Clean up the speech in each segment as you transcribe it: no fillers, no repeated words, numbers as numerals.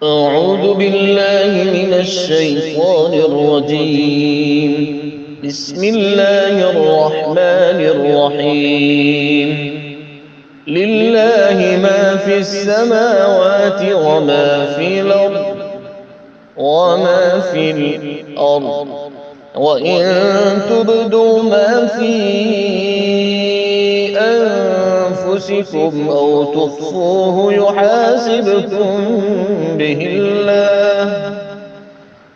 أعوذ بالله من الشيطان الرجيم. بسم الله الرحمن الرحيم. لله ما في السماوات وما في الأرض وإن تبدوا ما في أنفسكم أو تخفوه يحاسبكم به الله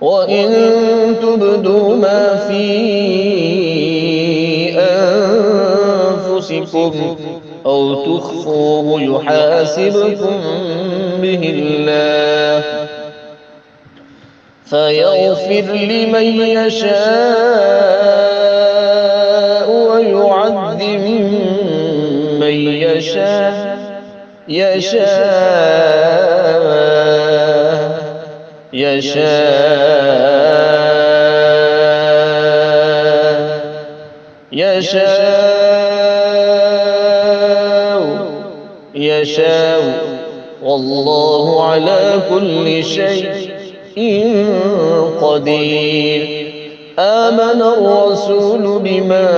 وإن تبدوا ما في أنفسكم أو تخفوه يحاسبكم به الله فيغفر لمن يشاء ويعذب من يشاء يشاء والله على كل شيء قدير. آمن الرسول بما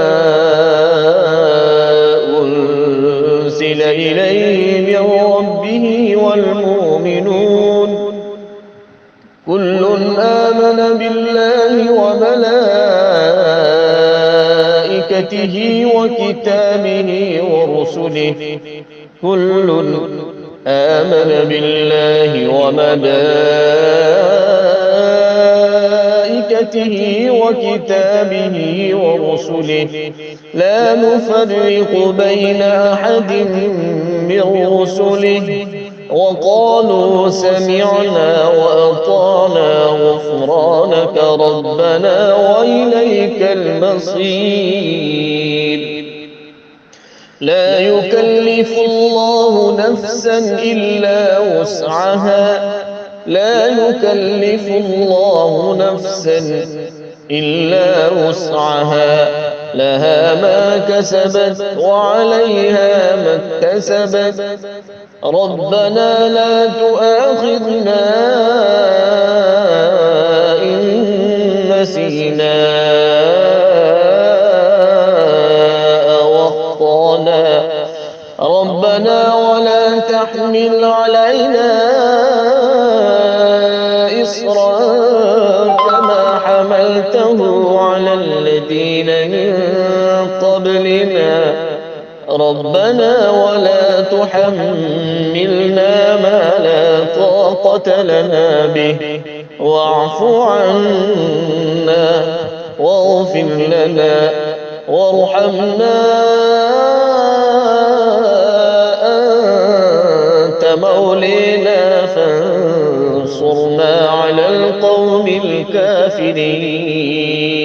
أنزل إليه من ربه والمؤمنون كل آمن بالله وملائكته وكتابه ورسله لا نفرق بين أحد من رسله وقالوا سمعنا وأطعنا غفرانك ربنا وإليك المصير. لا يكلف الله نفسا إلا وسعها لها ما كسبت وعليها ما اكتسبت ربنا لا تؤاخذنا إن نسينا أو أخطأنا ربنا ولا تحمل علينا إصرا كما حملته على الذين من قبلنا ربنا ولا تحملنا ما لا طاقة لنا به واعف عنا واغفر لنا وارحمنا أنت مولينا فانصرنا على القوم الكافرين.